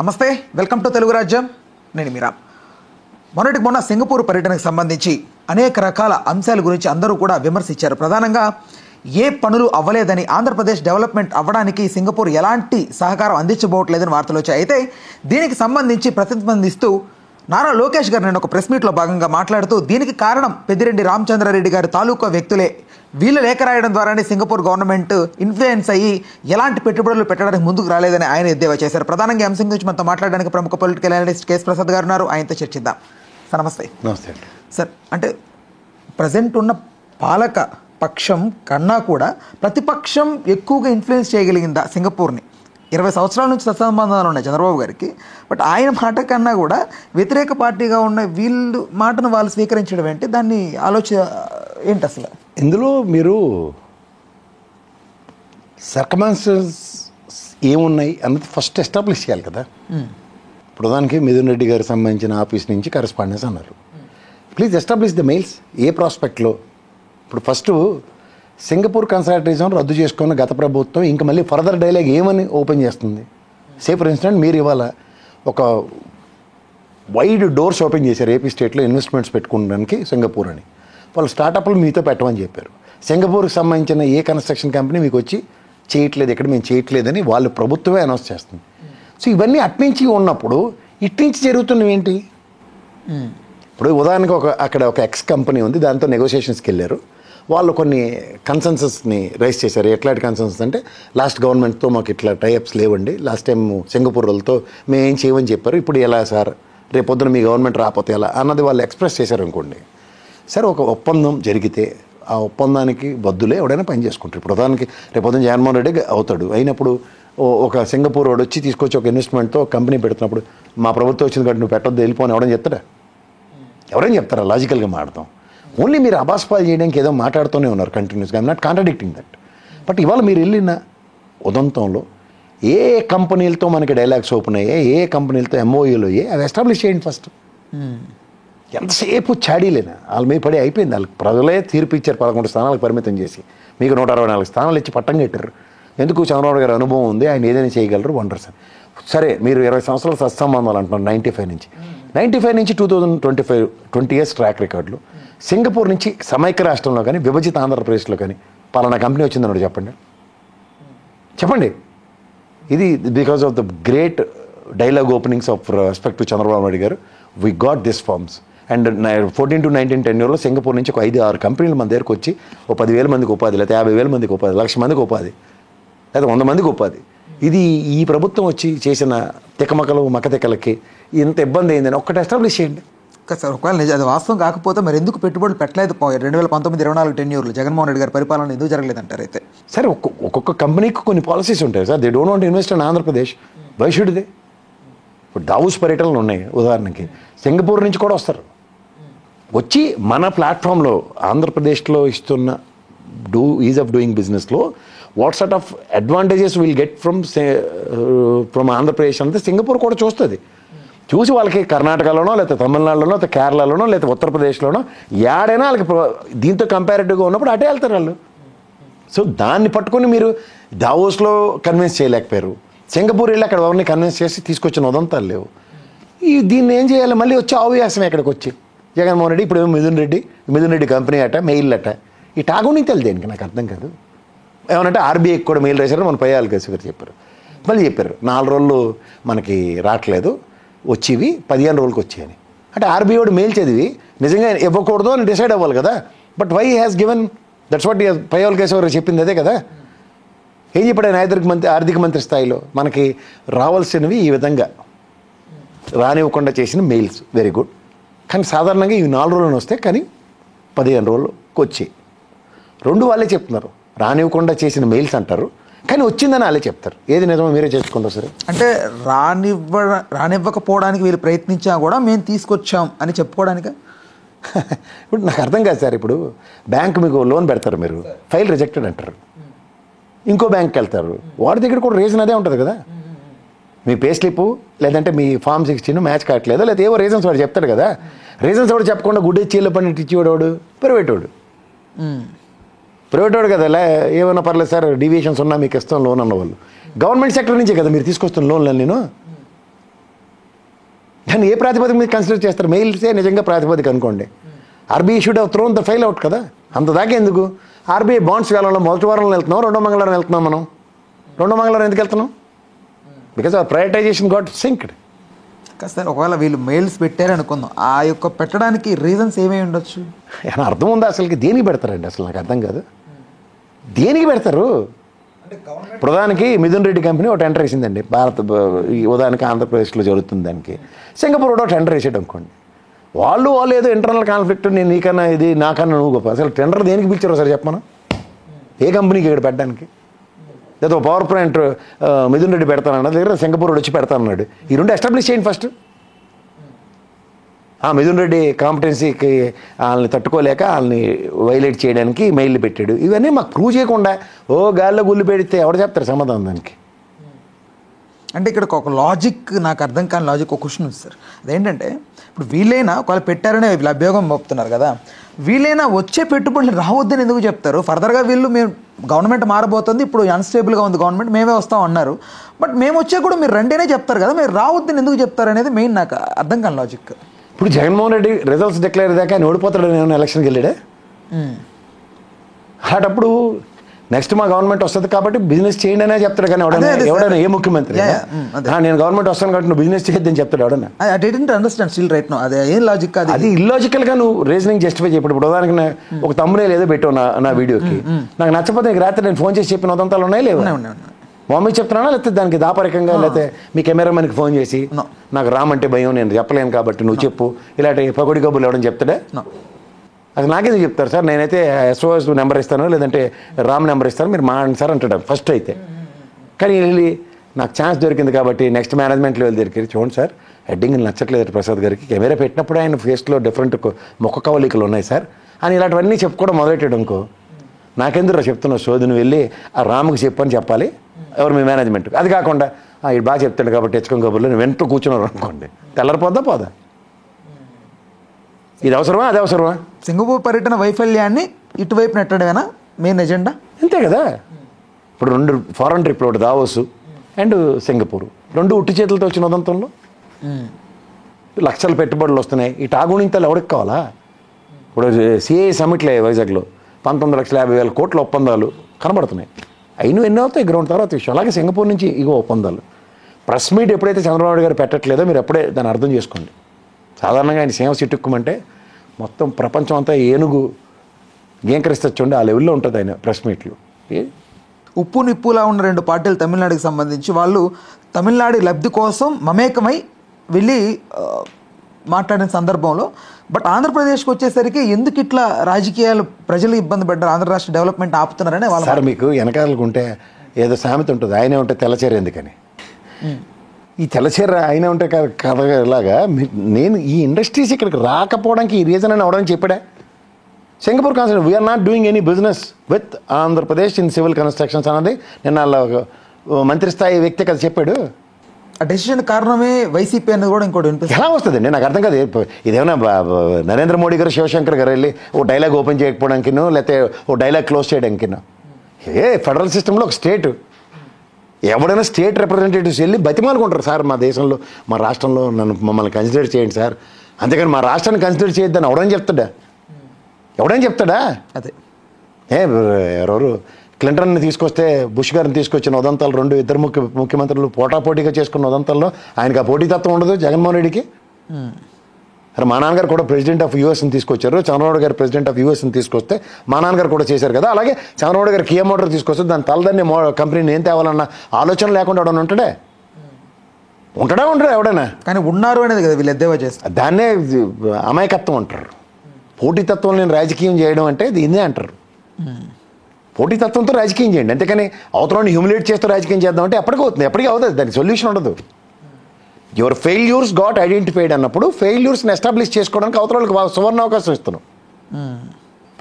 నమస్తే, welcome to Telugu రాజ్యం. నేను మీరా. మొన్న సింగపూర్ పర్యటనకు సంబంధించి అనేక రకాల అంశాల గురించి అందరూ కూడా విమర్శించారు. ప్రధానంగా ఏ పనులు అవ్వలేదని, ఆంధ్రప్రదేశ్ డెవలప్మెంట్ అవ్వడానికి సింగపూర్ ఎలాంటి సహకారం అందించబోవట్లేదని వార్తలు వచ్చాయి. అయితే దీనికి సంబంధించి ప్రతిస్పందిస్తూ నారా లోకేష్ గారు నేను ఒక ప్రెస్ మీట్లో భాగంగా మాట్లాడుతూ దీనికి కారణం పెద్దిరెడ్డి రామచంద్రారెడ్డి గారి తాలూకా వ్యక్తులే, వీళ్ళు లేఖ రాయడం ద్వారానే సింగపూర్ గవర్నమెంట్ ఇన్ఫ్లుయెన్స్ అయ్యి ఎలాంటి పెట్టుబడులు పెట్టడానికి ముందుకు రాలేదని ఆయన ఎద్దేవా చేశారు. ప్రధానంగా అంశం గురించి మనతో మాట్లాడడానికి ప్రముఖ పొలిటికల్ అనలిస్ట్ కేఎస్ ప్రసాద్ గారు ఉన్నారు. ఆయనతో చర్చిద్దాం. సార్ నమస్తే. నమస్తే సార్, అంటే ప్రజెంట్ ఉన్న పాలక పక్షం కన్నా కూడా ప్రతిపక్షం ఎక్కువగా ఇన్ఫ్లుయెన్స్ చేయగలిగిందా సింగపూర్ని? 20 సంవత్సరాల నుంచి సత్సంబంధాలు ఉన్నాయి చంద్రబాబు గారికి. బట్ ఆయన మాట కన్నా కూడా వ్యతిరేక పార్టీగా ఉన్న వీళ్ళు మాటను వాళ్ళు స్వీకరించడం ఏంటి? దాన్ని ఏంటి అసలు? ఇందులో మీరు సర్కమాన్సెస్ ఏమున్నాయి అన్నది ఫస్ట్ ఎస్టాబ్లిష్ చేయాలి కదా. ప్రధానికి మిథున్ రెడ్డి గారికి సంబంధించిన ఆఫీస్ నుంచి కరెస్పాండెన్స్ అన్నారు. Please establish the mails. ఏ ప్రాస్పెక్ట్లో ఇప్పుడు ఫస్ట్ సింగపూర్ కన్సల్టేషన్ రద్దు చేసుకున్న గత ప్రభుత్వం ఇంకా మళ్ళీ ఫర్దర్ డైలాగ్ ఏమని ఓపెన్ చేస్తుంది? సే ఫర్ ఇన్స్టెంట్ మీరు ఇవాళ ఒక వైడ్ డోర్స్ ఓపెన్ చేశారు ఏపీ స్టేట్లో ఇన్వెస్ట్మెంట్స్ పెట్టుకోవడానికి సింగపూర్ అని. వాళ్ళు స్టార్టప్లు మీతో పెట్టమని చెప్పారు. సింగపూర్కి సంబంధించిన ఏ కన్స్ట్రక్షన్ కంపెనీ మీకు వచ్చి చేయట్లేదు, ఇక్కడ మేము చేయట్లేదని వాళ్ళు ప్రభుత్వమే అనౌన్స్ చేస్తుంది. సో ఇవన్నీ అట్నుంచి ఉన్నప్పుడు ఇట్నుంచి జరుగుతున్నవి ఏంటి? ఇప్పుడు ఉదాహరణకు అక్కడ ఒక ఎక్స్ కంపెనీ ఉంది, దాంతో నెగోషియేషన్స్కి వెళ్ళారు. వాళ్ళు కొన్ని కన్సెన్సస్ని రైజ్ చేశారు. ఎట్లాంటి కన్సెన్సస్ అంటే లాస్ట్ గవర్నమెంట్తో మాకు ఇట్లా టైఅప్స్ లేవండి, లాస్ట్ టైం సింగపూర్ వాళ్ళతో మేము ఏం చేయమని చెప్పారు, ఇప్పుడు ఎలా సార్, రేపొద్దున మీ గవర్నమెంట్ రాకపోతే ఎలా అన్నది వాళ్ళు ఎక్స్ప్రెస్ చేశారు అనుకోండి. సరే, ఒక ఒప్పందం జరిగితే ఆ ఒప్పందానికి బద్దులే ఎవడైనా పని చేసుకుంటారు. ఇప్పుడు ఉదాహరణకి రేపొద్దున జగన్మోహన్ రెడ్డి అవుతాడు, అయినప్పుడు ఒక సింగపూర్ వాడు వచ్చి తీసుకొచ్చి ఒక ఇన్వెస్ట్మెంట్తో కంపెనీ పెడుతున్నప్పుడు మా ప్రభుత్వం వచ్చింది కాబట్టి నువ్వు పెట్టొద్దు వెళ్ళిపోని ఎవడని చెప్తాడా? ఎవరైనా చెప్తారా? లాజికల్గా మాడతాం. ఓన్లీ మీరు అబాస్పాలు చేయడానికి ఏదో మాట్లాడుతూనే ఉన్నారు కంటిన్యూస్గా. I'm not contradicting that. But ఇవాళ మీరు వెళ్ళిన ఉదంతంలో ఏ కంపెనీలతో మనకి డైలాగ్స్ ఓపెన్ అయ్యాయి, ఏ కంపెనీలతో ఎంఓయూలు అయ్యాయి, అవి ఎస్టాబ్లిష్ చేయండి ఫస్ట్. ఎంతసేపు చాడీలేనా వాళ్ళ మీద పడి అయిపోయింది. వాళ్ళకి ప్రజలే తీర్పు ఇచ్చారు 11 స్థానాలకు పరిమితం చేసి. మీకు 164 స్థానాలు ఇచ్చి పట్టం కట్టారు. ఎందుకు? చంద్రబాబు గారి అనుభవం ఉంది, ఆయన ఏదైనా చేయగలరు, వండర్స్. సరే, మీరు 20 సంవత్సరాల సత్సంబంధాలు అంటున్నారు. 95 నుంచి 2025 20 ఇయర్స్ ట్రాక్ రికార్డులు. సింగపూర్ నుంచి సమైక్య రాష్ట్రంలో కానీ విభజిత ఆంధ్రప్రదేశ్లో కానీ పలానా కంపెనీ వచ్చిందన్నాడు చెప్పండి. ఇది because of the great dialogue openings of respect to Chandrababu Naidu garu we got this forms. And 14 to 19 టెన్యూర్లో సింగపూర్ నుంచి ఒక 5-6 కంపెనీలు మన దగ్గరకు వచ్చి ఓ 10,000 మందికి ఉపాధి, లేకపోతే 50,000 మందికి ఉపాధి, 1,00,000 మందికి ఉపాధి, లేదా 100 మందికి ఉపాధి. ఇది ఈ ప్రభుత్వం వచ్చి చేసిన తికమకలు మకతికలకి ఇంత ఇబ్బంది అయిందని ఒక్కటి ఎస్టాబ్లిష్ చేయండి. సార్, ఒకవేళ అది వాస్తవం కాకపోతే మరి ఎందుకు పెట్టుబడులు పెట్టలేదు? 2019-24 టెన్యూర్లు జగన్మోహన్ రెడ్డి గారి పరిపాలన ఎందుకు జరగలేదంటారు? అయితే సరే, ఒక్కొక్క కంపెనీకి కొన్ని పాలసీస్ ఉంటాయి sir. They don't want invest in Andhra Pradesh. Why should they? ఇప్పుడు దావూస్ పర్యటనలు ఉన్నాయి ఉదాహరణకి, సింగపూర్ నుంచి కూడా వస్తారు. వచ్చి మన ప్లాట్ఫామ్లో ఆంధ్రప్రదేశ్లో ఇస్తున్న ఈజ్ ఆఫ్ డూయింగ్ బిజినెస్లో what sort of advantages will get from Andhra Pradesh అంటే సింగపూర్ కూడా చూస్తుంది. చూసి వాళ్ళకి కర్ణాటకలోనో, లేకపోతే తమిళనాడులోనో, లేకపోతే కేరళలోనో, లేకపోతే ఉత్తరప్రదేశ్లోనో ఏడైనా వాళ్ళకి దీంతో కంపారిటివ్గా ఉన్నప్పుడు అటే వెళ్తారు వాళ్ళు. సో దాన్ని పట్టుకొని మీరు దావోస్లో కన్విన్స్ చేయలేకపోయారు, సింగపూర్ వెళ్ళి అక్కడ ఎవరిని కన్విన్స్ చేసి తీసుకొచ్చిన ఉదంతాలు లేవు. దీన్ని ఏం చేయాలి? మళ్ళీ వచ్చి ఆవ్యాసం ఎక్కడికి వచ్చి జగన్మోహన్ రెడ్డి ఇప్పుడు మిథున్ రెడ్డి కంపెనీ అట, మెయిల్ అట, ఈ టాగుని తెలియదు దేనికి నాకు అర్థం కాదు. ఏమనంటే ఆర్బీఐకి కూడా మెయిల్ రాశారు, మన పయ్యాలి కేసు గారు చెప్పారు. మళ్ళీ చెప్పారు 4 రోజులు మనకి రావట్లేదు, వచ్చేవి 15 రోజులకి వచ్చాయని. అంటే ఆర్బీఐ మెయిల్ చదివి నిజంగా ఇవ్వకూడదు అని డిసైడ్ అవ్వాలి కదా. But why has given? That's what పయ్యాలి కేసు గారు చెప్పింది అదే కదా. ఏం చెప్పాడు ఆయన? ఆర్థిక మంత్రి స్థాయిలో మనకి రావాల్సినవి ఈ విధంగా రానివ్వకుండా చేసిన మెయిల్స్ వెరీ గుడ్. కానీ సాధారణంగా ఇవి 4 రోజులు వస్తాయి, కానీ 15 రోజులకు వచ్చాయి. 2 వాళ్ళే చెప్తున్నారు. రానివ్వకుండా చేసిన మెయిల్స్ అంటారు, కానీ వచ్చిందని వాళ్ళే చెప్తారు. ఏది నిజమో మీరే చేసుకుంటారు సరే. అంటే రానివ్వకపోవడానికి వీళ్ళు ప్రయత్నించా కూడా మేము తీసుకొచ్చాం అని చెప్పుకోవడానికి ఇప్పుడు నాకు అర్థం కాదు సార్. ఇప్పుడు బ్యాంక్ మీకు లోన్ పెడతారు, మీరు ఫైల్ రిజెక్టెడ్ అంటారు, ఇంకో బ్యాంక్కి వెళ్తారు, వాడి దగ్గర కూడా రీజన్ అదే ఉంటుంది కదా. మీ పే స్లిప్ లేదంటే మీ ఫామ్ 16 మ్యాచ్ కావట్లేదు, లేదా ఏవో రీజన్స్ వాడు చెప్తాడు కదా. రీజన్స్ వాడు చెప్పకుండా గుడ్డే చీల పని ఇచ్చేవాడు ప్రైవేట్ వాడు కదా. ఏమన్నా పర్లేదు సార్, డీవియేషన్స్ ఉన్నా మీకు ఇస్తాం లోన్ అన్నవాళ్ళు. గవర్నమెంట్ సెక్టర్ నుంచే కదా మీరు తీసుకొస్తున్న లోన్లు. నేను దాన్ని ఏ ప్రాతిపదిక మీద కన్సిడర్ చేస్తారు? మెయిల్సే నిజంగా ప్రాతిపదిక అనుకోండి, RBI should have throne the file out కదా. అంత దాకా ఎందుకు? ఆర్బీఐ బాండ్స్ వేలంలో మొదటి వారంలో వెళ్తున్నాం, రెండో మంగళవారం వెళ్తున్నాం. మనం రెండో మంగళవారం ఎందుకు వెళ్తున్నాం? బికాజ్ ఆ ప్రయారిటైజేషన్ గాట్ సింక్డ్. కాస్త ఒకవేళ వీళ్ళు మెయిల్స్ పెట్టారు అనుకుందాం, ఆ యొక్క పెట్టడానికి రీజన్స్ ఏమై ఉండొచ్చు? ఏమైనా అర్థం ఉందా అసలుకి? దేనికి పెడతారండి అసలు? నాకు అర్థం కాదు. దేనికి పెడతారు? ప్రధానికి మిథున్ రెడ్డి కంపెనీ ఒక టెండర్ వేసిందండి ఈ ఉదాహరణకి ఆంధ్రప్రదేశ్లో జరుగుతుంది. దానికి సింగపూర్ కూడా టెండర్ వేసాడు అనుకోండి. వాళ్ళు ఏదో ఇంటర్నల్ కాన్ఫ్లిక్ట్, నేను నీకన్నా ఇది నాకన్నా నువ్వు గొప్ప. అసలు టెండర్ దేనికి పిలిచారో సార్ చెప్పమను? ఏ కంపెనీకి ఇక్కడ పెట్టడానికి? లేదా పవర్ ప్లాంట్ మిథున్ రెడ్డి పెడతానన్నా దగ్గర సింగపూర్ వచ్చి పెడతానన్నాడు. ఈ రెండు ఎస్టాబ్లిష్ చేయండి ఫస్ట్. మిథున్ రెడ్డి కాంపిటెన్సీకి వాళ్ళని తట్టుకోలేక వాళ్ళని వైలేట్ చేయడానికి మెయిల్ పెట్టాడు. ఇవన్నీ మాకు ప్రూవ్ చేయకుండా గాల్లో గుళ్ళు పెడితే ఎవరు చెప్తారు సమాధానం దానికి? అంటే ఇక్కడ ఒక లాజిక్, నాకు అర్థం కాని లాజిక్ ఒక క్వశ్చన్ ఉంది సార్. అదేంటంటే ఇప్పుడు వీళ్ళైనా ఒకవేళ పెట్టారనే వీళ్ళు అభియోగం మోపుతున్నారు కదా, వీళ్ళైనా వచ్చే పెట్టుబడులు రావద్దని ఎందుకు చెప్తారు? ఫర్దర్గా వీళ్ళు మేము గవర్నమెంట్ మారబోతుంది, ఇప్పుడు అన్స్టేబుల్గా ఉంది గవర్నమెంట్, మేమే వస్తాం అన్నారు. బట్ మేము వచ్చే కూడా మీరు రెండేనే చెప్తారు కదా, మీరు రావద్దని ఎందుకు చెప్తారు అనేది మెయిన్ నాకు అర్థం కాని లాజిక్. ఇప్పుడు జగన్మోహన్ రెడ్డి రిజల్ట్స్ డిక్లేర్ దాకా ఆయన ఓడిపోతాడు, నేను ఎలక్షన్కి వెళ్ళాడే. అటప్పుడు నెక్స్ట్ మా గవర్నమెంట్ వస్తుంది కాబట్టి బిజినెస్ చేయండి అనే చెప్తాడు. కానీ ఎవడైనా ఏ ముఖ్యమంత్రి నేను గవర్నమెంట్ వస్తాను కాబట్టి నువ్వు బిజినెస్ చేయొద్దని చెప్తాడు ఎవడన్నా? I didn't understand still right now. అదే ఏం లాజిక్? అది ఇల్లాజికల్గా నువ్వు రీజనింగ్ జస్టిఫై చేయప్పుడు. ఇప్పుడు ఉదాహరణకి ఒక తమ్మునే లేదో పెట్టావు నా వీడియోకి, నాకు నచ్చకపోతే నీకు రాత్రి నేను ఫోన్ చేసి చెప్పిన ఉదంతాలు ఉన్నాయి లేవు? మమ్మీ చెప్తున్నానా, లేకపోతే దానికి దాపరికంగా, లేకపోతే మీ కెమెరామెన్కి ఫోన్ చేసి నాకు రామంటే భయం, నేను చెప్పలేను కాబట్టి నువ్వు చెప్పు ఇలాంటి పకోడి కబుర్లు ఎవడని చెప్తాడే? అది నాకేదో చెప్తారు సార్, నేనైతే SOS నెంబర్ ఇస్తాను, లేదంటే రామ్ నెంబర్ ఇస్తాను, మీరు మాట్లాడండి సార్ అంటాడు ఫస్ట్ అయితే. కానీ వెళ్ళి నాకు ఛాన్స్ దొరికింది కాబట్టి నెక్స్ట్ మేనేజ్మెంట్లో వెళ్ళి దొరికింది, చూడండి సార్ హెడ్డింగ్ నచ్చట్లేదు ప్రసాద్ గారికి, కెమెరా పెట్టినప్పుడు ఆయన ఫేస్లో డిఫరెంట్ ముఖ కవలికలు ఉన్నాయి సార్ అని ఇలాంటివన్నీ చెప్పుకోవడం మొదలెట్టాడు అనుకో. నాకెందుకు చెప్తున్నావు సోది, నువ్వు వెళ్ళి ఆ రాముకి చెప్పని చెప్పాలి ఎవరు మీ మేనేజ్మెంట్. అది కాకుండా ఇది బాగా చెప్తాడు కాబట్టి తెచ్చుకోని కబుర్లు నేను వెంటూ కూర్చున్నారు అనుకోండి, తెల్లరిపోద్దా పోదా? ఇది అవసరమా అది అవసరమా? సింగపూర్ పర్యటన వైఫల్యాన్ని ఇటువైపు నెట్టడమేనా మెయిన్ ఎజెండా? అంతే కదా. ఇప్పుడు 2 ఫారెన్ ట్రిప్లు, ఒకటి దావోసు అండ్ సింగపూర్, 2 ఉట్టి చేతులతో వచ్చిన ఉదంతంలో లక్షల పెట్టుబడులు వస్తున్నాయి. ఈ టాగుణింతలు ఎవరికి కావాలా? ఇప్పుడు CAI సమిట్లే వైజాగ్లో 19,50,000 కోట్ల ఒప్పందాలు కనబడుతున్నాయి. అయినా ఎన్నో అవుతాయి గ్రౌండ్ తర్వాత విషయం. అలాగే సింగపూర్ నుంచి ఇగో ఒప్పందాలు. ప్రెస్ మీట్ ఎప్పుడైతే చంద్రబాబు గారు పెట్టట్లేదో మీరు ఎప్పుడే దాన్ని అర్థం చేసుకోండి. సాధారణంగా ఆయన సేవ చిట్టుక్కుమంటే మొత్తం ప్రపంచం అంతా ఏనుగు గేంకరిస్తొచ్చుండి ఆ లెవెల్లో ఉంటుంది ఆయన ప్రెస్ మీట్లు. ఉప్పు నిప్పులా ఉన్న 2 పార్టీలు తమిళనాడుకి సంబంధించి వాళ్ళు తమిళనాడు లబ్ధి కోసం మమేకమై వెళ్ళి మాట్లాడిన సందర్భంలో, బట్ ఆంధ్రప్రదేశ్కి వచ్చేసరికి ఎందుకు ఇట్లా రాజకీయాలు ప్రజలు ఇబ్బంది పడ్డారు, ఆంధ్ర రాష్ట్ర డెవలప్మెంట్ ఆపుతున్నారని వాళ్ళు. సార్ మీకు వెనకాలకు ఉంటే ఏదో సామెత ఉంటుంది, ఆయనే ఉంటే తెల్లచీర ఎందుకని. ఈ తెల్లచీర అయినా ఉంటే కథ ఇలాగా నేను ఈ ఇండస్ట్రీస్ ఇక్కడికి రాకపోవడానికి ఈ రీజన్ అని అవడానికి చెప్పాడా? Singapore construction we are not doing any business with Andhra Pradesh in civil constructions అన్నది నిన్న మంత్రి స్థాయి వ్యక్తి కదా చెప్పాడు. ఆ డెసిషన్ కారణమే వైసీపీ అనేది కూడా ఇంకోటి వినిపిస్తుంది. ఎలా వస్తుందండి నాకు అర్థం కాదు. ఇదేమన్నా నరేంద్ర మోడీ గారు శివశంకర్ గారు వెళ్ళి ఓ డైలాగ్ ఓపెన్ చేయకపోవడానికినో లేకపోతే ఓ డైలాగ్ క్లోజ్ చేయడానికినో? ఫెడరల్ సిస్టంలో ఒక స్టేట్ ఎవడైనా స్టేట్ రిప్రజెంటేటివ్స్ వెళ్ళి బతిమాలుకుంటారు, సార్ మా దేశంలో మా రాష్ట్రంలో మమ్మల్ని కన్సిడర్ చేయండి సార్, అంతేకాని మా రాష్ట్రాన్ని కన్సిడర్ చేయొద్దని ఎవడని చెప్తాడా? అదే ఎవరెవరు క్లింటన్ని తీసుకొస్తే బుష్ గారిని తీసుకొచ్చిన ఉదంతాలు 2 ఇద్దరు ముఖ్యమంత్రులు పోటాపోటీగా చేసుకున్న ఉదంతాల్లో ఆయనకు ఆ పోటీతత్వం ఉండదు జగన్మోహన్ రెడ్డికి. అరే మా నాన్నగారు కూడా ప్రెసిడెంట్ ఆఫ్ యూఎస్ని తీసుకొచ్చారు, చంద్రబాబు గారు ప్రెసిడెంట్ ఆఫ్ యూఎస్ని తీసుకొస్తే మా నాన్నగారు కూడా చేశారు కదా. అలాగే చంద్రబాబు గారు కియా మోటార్ తీసుకొస్తే దాని తలదాన్ని కంపెనీని ఏం తేవాలన్న ఆలోచన లేకుండా ఎవడన్నా ఉంటాడా ఎవడైనా? కానీ ఉన్నారు అనేది కదా వీళ్ళు ఎద్దేవా చేస్తారు. దాన్నే అమాయకత్వం అంటారు. పోటీతత్వం లేని రాజకీయం చేయడం అంటే దీన్నే అంటారు. పోటీతత్వంతో రాజకీయం చేయండి, అంతేకాని అవతలని హ్యూమిలేట్ చేస్తూ రాజకీయం చేద్దామంటే ఎప్పటికీ అవుతుంది, ఎప్పటికీ అవుతుంది, దానికి సొల్యూషన్ ఉండదు. యువర్ ఫెయిల్యూర్స్ గాట్ ఐడెంటిఫైడ్ అన్నప్పుడు ఫెయిల్యూర్స్ని ఎస్టాబ్లిష్ చేసుకోవడానికి అవతరాలకు సువర్ణ అవకాశం ఇస్తున్నాం.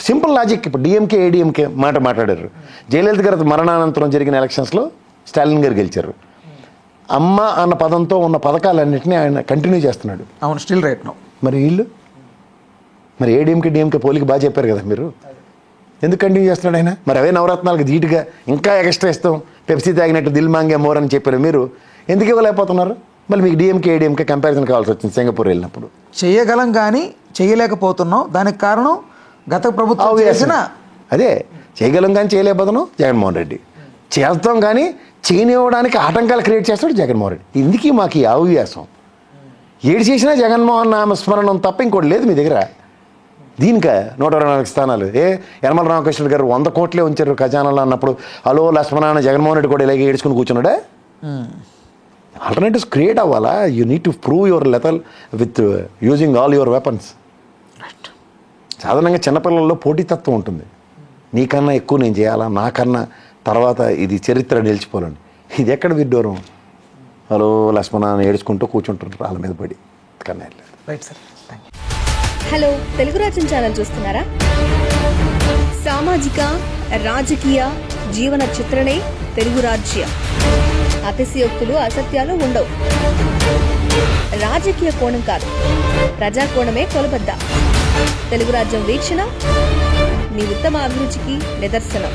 Simple logic. ఇప్పుడు డిఎంకే ఏడీఎంకే మాట్లాడారు. జయలలిత గారి మరణానంతరం జరిగిన ఎలక్షన్స్లో స్టాలిన్ గారు గెలిచారు. అమ్మ అన్న పదంతో ఉన్న పథకాలన్నింటినీ ఆయన కంటిన్యూ చేస్తున్నాడు. అవును, స్టిల్ రైట్ నౌ. మరి వీళ్ళు మరి ఏడీఎంకే డిఎంకే పోలికి బాగా చెప్పారు కదా మీరు, ఎందుకు కంటిన్యూ చేస్తున్నాడు ఆయన? మరి అవే నవరత్నాలకు ధీటుగా ఇంకా ఎక్స్ట్రా ఇస్తాం, పెప్సీ తాగినట్టు దిల్ మాంగే మోర్ అని చెప్పారు మీరు, ఎందుకు ఇవ్వలేకపోతున్నారు? మళ్ళీ మీకు డిఎంకే ఏడిఎంకే కంపారిజన్ కావాల్సి వచ్చింది సింగపూర్ వెళ్ళినప్పుడు. చేయగలం కానీ చేయలేకపోతున్నాం, దానికి కారణం గత ప్రభుత్వం చేసిన అదే చేయగలం కానీ చేయలేకపోతున్నాం జగన్మోహన్ రెడ్డి, చేస్తాం కానీ చేయనివ్వడానికి ఆటంకాలు క్రియేట్ చేస్తాడు జగన్మోహన్ రెడ్డి. ఇందుకీ మాకు ఈ అవ్యాసం. ఏడు చేసినా జగన్మోహన్ నామస్మరణం తప్ప ఇంకోటి లేదు మీ దగ్గర. దీనిక 124 స్థానాలు. యనమల రామకృష్ణ గారు 100 కోట్లే ఉంచారు ఖజానాలో అన్నప్పుడు హలో లక్ష్మణ జగన్మోహన్ రెడ్డి కూడా ఇలాగే ఏడ్చుకుని కూర్చున్నాడా? ఆల్టర్నేటివ్స్ క్రియేట్ అవ్వాలా. You need to prove your lethal with using all your weapons. సాధారణంగా చిన్నపిల్లల్లో పోటీతత్వం ఉంటుంది. నీకన్నా ఎక్కువ నేను చేయాలా, నాకన్నా తర్వాత ఇది చరిత్ర నిలిచిపోవాలని. ఇది ఎక్కడ విడ్డూరం? హలో లక్ష్మణ ఏడ్చుకుంటూ కూర్చుంటుంటారు వాళ్ళ మీద పడి. కన్నా రైట్ సార్. హలో తెలుగు రాజ్యం ఛానల్ చూస్తున్నారా? సామాజిక రాజకీయ జీవన చిత్రణే తెలుగు రాజ్యం. అతిశయోక్తులు అసత్యాలు ఉండవు. రాజకీయ కోణం కాదు, ప్రజా కోణమే కొలబద్ద. తెలుగు రాజ్యం వీక్షణ మీ ఉత్తమ అభిరుచికి నిదర్శనం.